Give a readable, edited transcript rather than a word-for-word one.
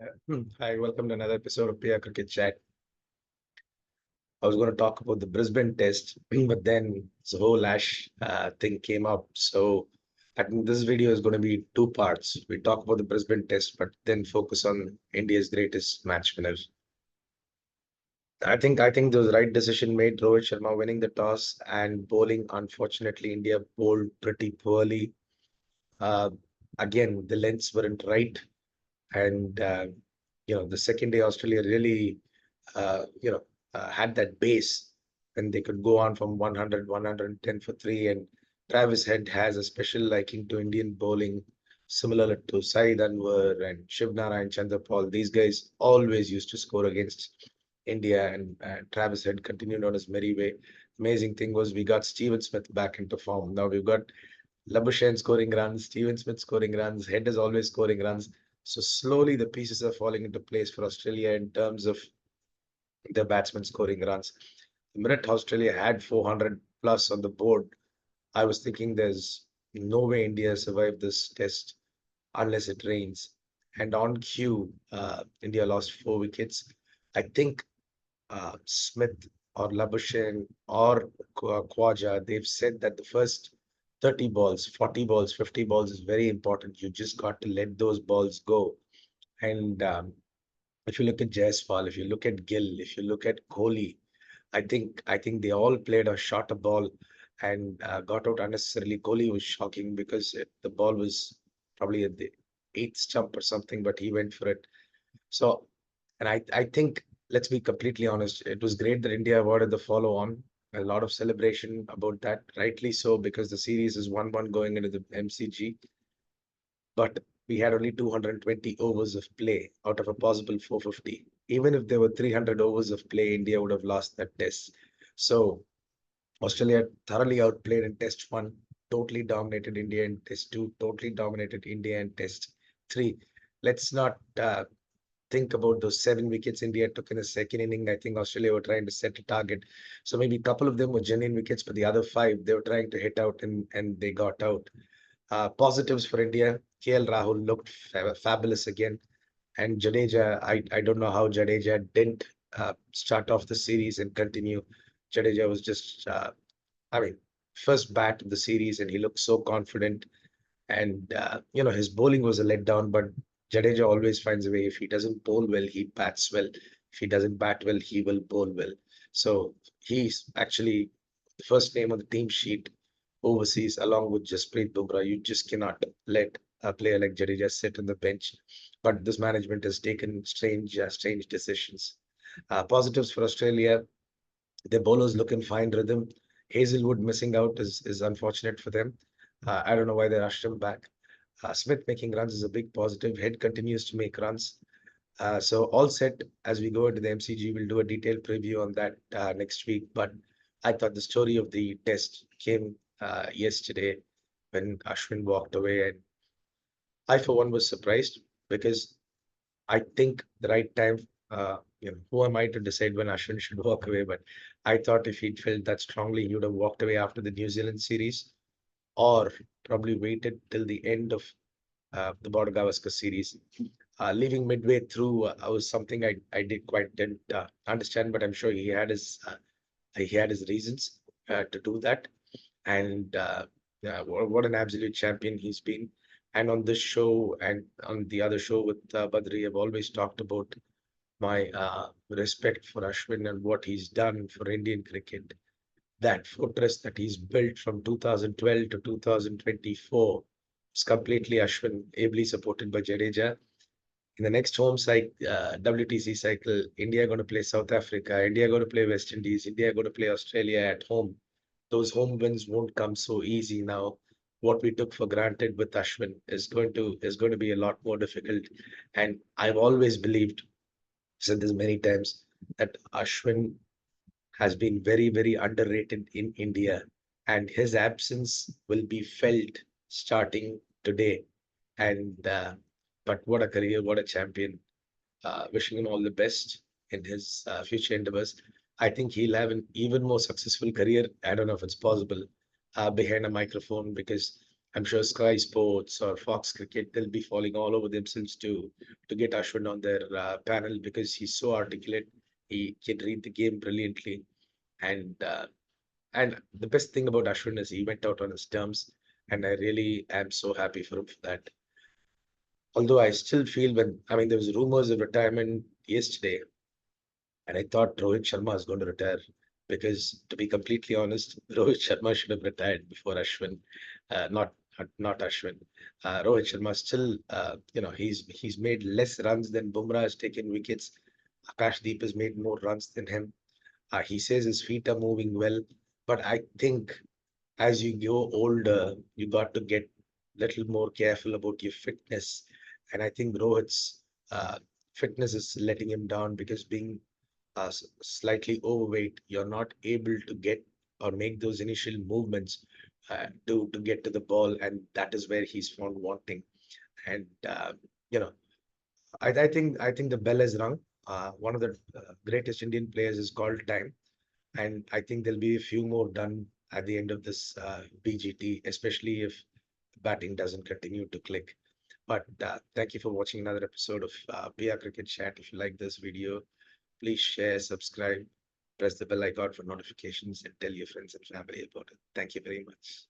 Hi, welcome to another episode of Pia Cricket Chat. I was going to talk about the Brisbane Test, but then the whole Ash thing came up. So I think this video is going to be two parts. We talk about the Brisbane Test, but then focus on India's greatest match winners. I think there was the right decision made. Rohit Sharma winning the toss and bowling. Unfortunately, India bowled pretty poorly. Uh, Again, the lengths weren't right, and the second day Australia really had that base and they could go on from 100, 110 for three. And Travis Head has a special liking to Indian bowling, similar to Saeed Anwar and Shiv Narayan Chandrapal. These guys always used to score against India, and Travis Head continued on his merry way. Amazing thing was we got Steven Smith back into form. Now we've got Labuschagne scoring runs, Steven Smith scoring runs, Head is always scoring runs. So slowly the pieces are falling into place for Australia in terms of the batsmen scoring runs. The minute Australia had 400 plus on the board, I was thinking there's no way India survived this test unless it rains. And on cue, India lost 4 wickets. I think Smith or Labuschagne or Khwaja, they've said that the first 30 balls, 40 balls, 50 balls is very important. You just got to let those balls go. And if you look at Jaiswal, if you look at Gill, if you look at Kohli, I think they all played a shorter ball and got out unnecessarily. Kohli was shocking because the ball was probably at the eighth stump or something, but he went for it. So, and I think let's be completely honest, it was great that India awarded the follow on. A lot of celebration about that, rightly so, because the series is 1-1 going into the MCG. But we had only 220 overs of play out of a possible 450. Even if there were 300 overs of play, India would have lost that test. So Australia thoroughly outplayed in Test 1, totally dominated India in Test 2, totally dominated India in Test 3. Let's not think about those 7 wickets India took in the second inning. I think Australia were trying to set a target. So maybe a couple of them were genuine wickets, but the other five, they were trying to hit out and they got out. Positives for India. KL Rahul looked fabulous again. And Jadeja, I don't know how Jadeja didn't start off the series and continue. Jadeja was just, I mean, first bat of the series, and he looked so confident. And, his bowling was a letdown, but Jadeja always finds a way. If he doesn't bowl well, he bats well. If he doesn't bat well, he will bowl well. So he's actually the first name on the team sheet overseas, along with Jasprit Bumrah. You just cannot let a player like Jadeja sit on the bench. But this management has taken strange decisions. Positives for Australia, their bowlers look in fine rhythm. Hazelwood missing out is unfortunate for them. I don't know why they rushed him back. Smith making runs is a big positive. Head continues to make runs. So all set as we go into the MCG. We'll do a detailed preview on that next week. But I thought the story of the test came yesterday when Ashwin walked away, and I for one was surprised because I think the right time. Who am I to decide when Ashwin should walk away? But I thought if he'd felt that strongly, he would have walked away after the New Zealand series, or probably waited till the end of the Border Gavaskar series. Leaving midway through was something I did quite didn't understand, but I'm sure he had his reasons to do that. And yeah, what an absolute champion he's been. And on this show and on the other show with Badri, I've always talked about my respect for Ashwin and what he's done for Indian cricket. That fortress that he's built from 2012 to 2024 is completely Ashwin, ably supported by Jadeja. In the next WTC cycle, India are going to play South Africa, India are going to play West Indies, India are going to play Australia at home. Those home wins won't come so easy now. What we took for granted with Ashwin is going to be a lot more difficult. And I've always believed, said this many times, that Ashwin has been very underrated in India, and his absence will be felt starting today. And but what a career, what a champion! Wishing him all the best in his future endeavors. I think he'll have an even more successful career. I don't know if it's possible behind a microphone because I'm sure Sky Sports or Fox Cricket, they'll be falling all over themselves to get Ashwin on their panel because he's so articulate. He can read the game brilliantly, and the best thing about Ashwin is he went out on his terms, and I really am so happy for him for that. Although I still feel I mean, there was rumors of retirement yesterday, and I thought Rohit Sharma is going to retire because, to be completely honest, Rohit Sharma should have retired before Ashwin, not Ashwin. Rohit Sharma still, he's made less runs than Bumrah has taken wickets. Akashdeep has made more runs than him. He says his feet are moving well, but I think as you go older, you got to get a little more careful about your fitness. And I think Rohit's fitness is letting him down because being slightly overweight, you're not able to get or make those initial movements to get to the ball, and that is where he's found wanting. And you know, I think the bell has rung. One of the greatest Indian players is called time, and I think there'll be a few more done at the end of this BGT, especially if batting doesn't continue to click. But thank you for watching another episode of PR Cricket Chat. If you like this video, please share, subscribe, press the bell icon for notifications, and tell your friends and family about it. Thank you very much.